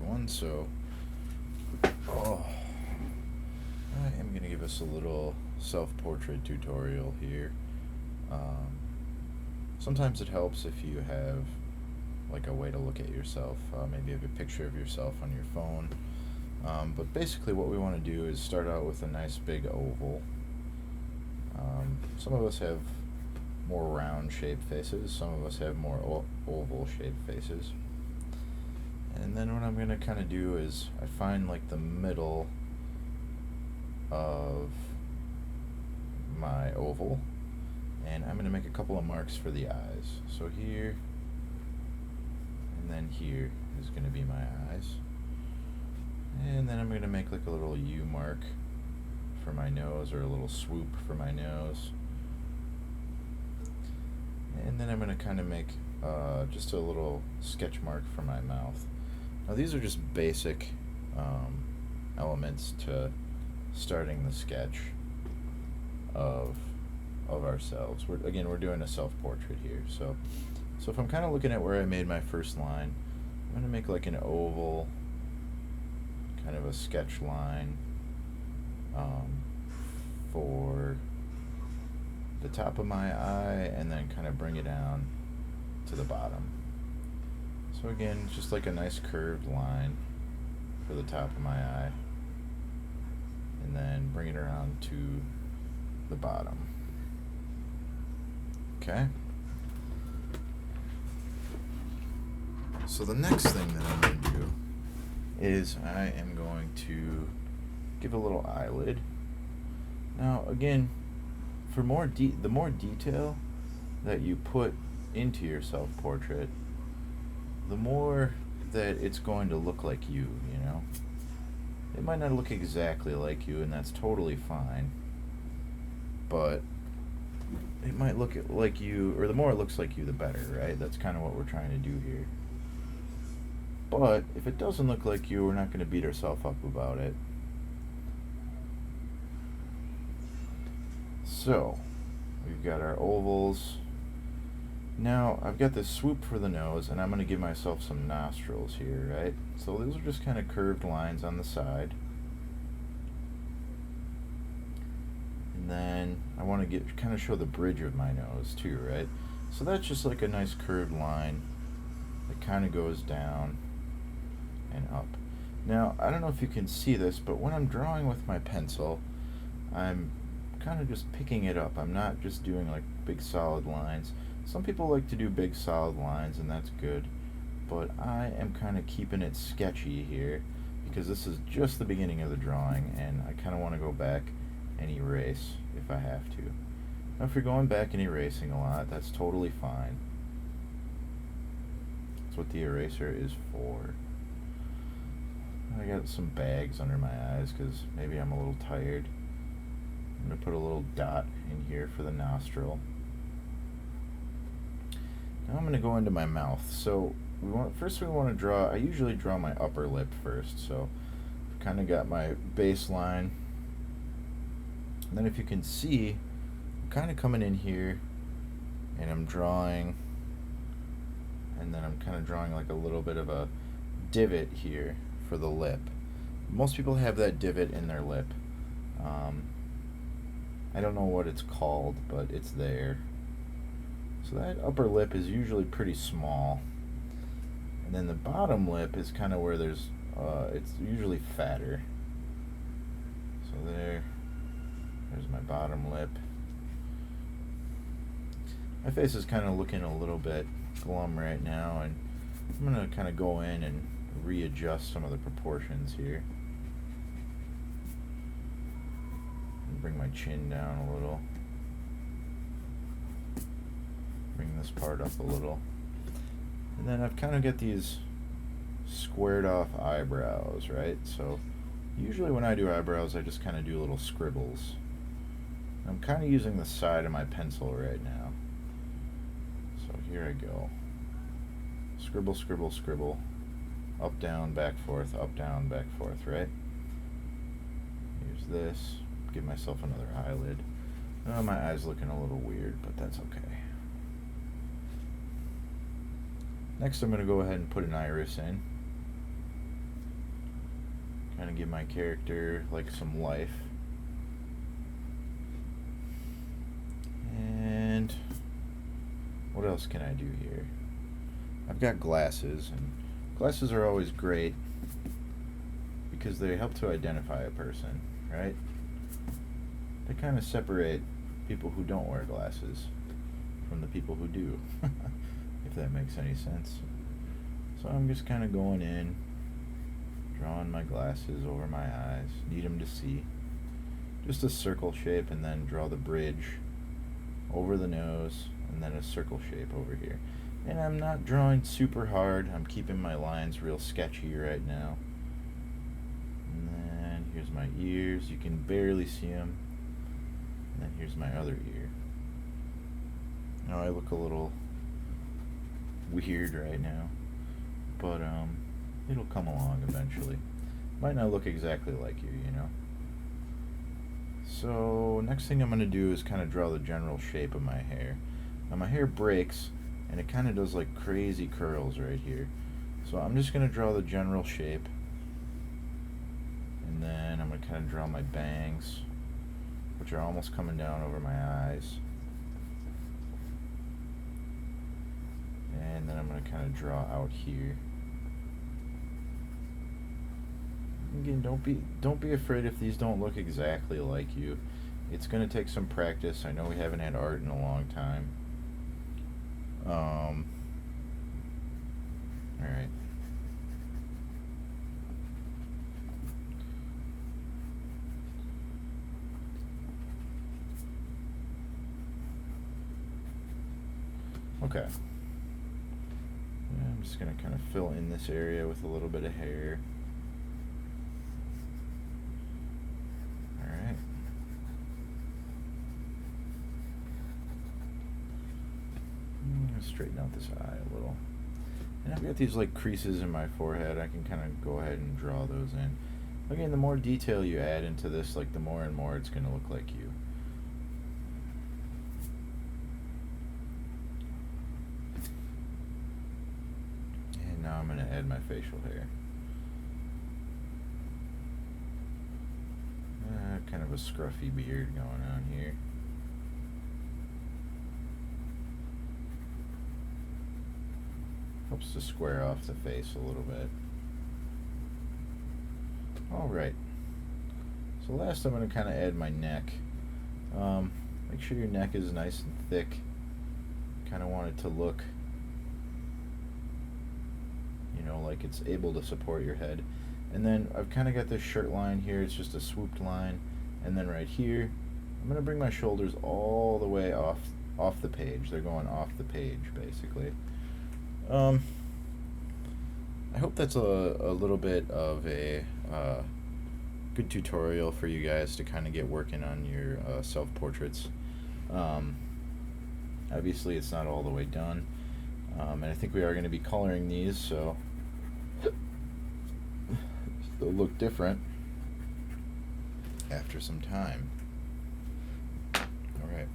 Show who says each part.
Speaker 1: everyone. So, I am going to give us a little self-portrait tutorial here. Sometimes it helps if you have like a way to look at yourself. Maybe you have a picture of yourself on your phone. But basically what we want to do is start out with a nice big oval. Some of us have more round shaped faces, some of us have more oval shaped faces. And then what I'm going to kind of do is I find like the middle of my oval, and I'm going to make a couple of marks for the eyes. So here and then here is going to be my eyes. And then I'm going to make like a little U mark for my nose, or a little swoop for my nose. And then I'm going to kind of make just a little sketch mark for my mouth. Now these are just basic elements to starting the sketch of ourselves. We're doing a self-portrait here. So if I'm kind of looking at where I made my first line, I'm going to make like an oval, kind of a sketch line for the top of my eye, and then kind of bring it down to the bottom. So again, just like a nice curved line for the top of my eye, and then bring it around to the bottom. Okay? So the next thing that I'm going to do is I am going to give a little eyelid. Now again, for the more detail that you put into your self-portrait, the more that it's going to look like you, you know? It might not look exactly like you, and that's totally fine, but it might look like you, or the more it looks like you, the better, right? That's kind of what we're trying to do here. But if it doesn't look like you, we're not going to beat ourselves up about it. So, we've got our ovals. Now, I've got this swoop for the nose, and I'm going to give myself some nostrils here, right? So those are just kind of curved lines on the side. And then I want to kind of show the bridge of my nose too, right? So that's just like a nice curved line that kind of goes down and up. Now, I don't know if you can see this, but when I'm drawing with my pencil, I'm kind of just picking it up. I'm not just doing like big solid lines. Some people like to do big solid lines, and that's good, but I am kind of keeping it sketchy here because this is just the beginning of the drawing, and I kind of want to go back and erase if I have to. Now if you're going back and erasing a lot, that's totally fine. That's what the eraser is for. I got some bags under my eyes because maybe I'm a little tired. I'm going to put a little dot in here for the nostril. Now I'm going to go into my mouth. So first we want to draw, I usually draw my upper lip first. So I've kind of got my baseline. And then if you can see, I'm kind of coming in here and I'm drawing, and then I'm kind of drawing like a little bit of a divot here for the lip. Most people have that divot in their lip. I don't know what it's called, but it's there. So that upper lip is usually pretty small, and then the bottom lip is kind of where there's it's usually fatter. So there's my bottom lip. My face is kind of looking a little bit glum right now, and I'm going to kind of go in and readjust some of the proportions here. And bring my chin down a little. Bring this part up a little. And then I've kind of got these squared off eyebrows, right? So usually when I do eyebrows, I just kind of do little scribbles. I'm kind of using the side of my pencil right now. So here I go. Scribble, scribble, scribble. Up, down, back, forth, up, down, back, forth, right? Here's this. Give myself another eyelid. Oh, my eye's looking a little weird, but that's okay. Next I'm going to go ahead and put an iris in. give my character like some life. And what else can I do here? I've got glasses, and glasses are always great because they help to identify a person, right? They kind of separate people who don't wear glasses from the people who do, if that makes any sense. So I'm just kind of going in, drawing my glasses over my eyes, need them to see. Just a circle shape, and then draw the bridge over the nose, and then a circle shape over here. And I'm not drawing super hard. I'm keeping my lines real sketchy right now. And then here's my ears. You can barely see them. And then here's my other ear. Now I look a little weird right now, but it'll come along eventually. Might not look exactly like you, you know. So next thing I'm going to do is kind of draw the general shape of my hair. Now my hair breaks, and it kind of does like crazy curls right here. So I'm just going to draw the general shape, and then I'm going to kind of draw my bangs, which are almost coming down over my eyes. And then I'm going to kind of draw out here. Again, don't be afraid if these don't look exactly like you. It's going to take some practice. I know we haven't had art in a long time. All right. Okay. I'm just going to kind of fill in this area with a little bit of hair. Alright. I'm going to straighten out this eye a little. And I've got these like creases in my forehead. I can kind of go ahead and draw those in. Again, the more detail you add into this, like the more and more it's going to look like you. Now I'm going to add my facial hair. Kind of a scruffy beard going on here. Helps to square off the face a little bit. Alright. So last I'm going to kind of add my neck. Make sure your neck is nice and thick. Kind of want it to look, you know, like it's able to support your head. And then I've kind of got this shirt line here. It's just a swooped line. And then right here, I'm going to bring my shoulders all the way off the page. They're going off the page, basically. I hope that's a little bit of a good tutorial for you guys to kind of get working on your self-portraits. Obviously, it's not all the way done. And I think we are going to be coloring these, so they'll look different after some time. Alright.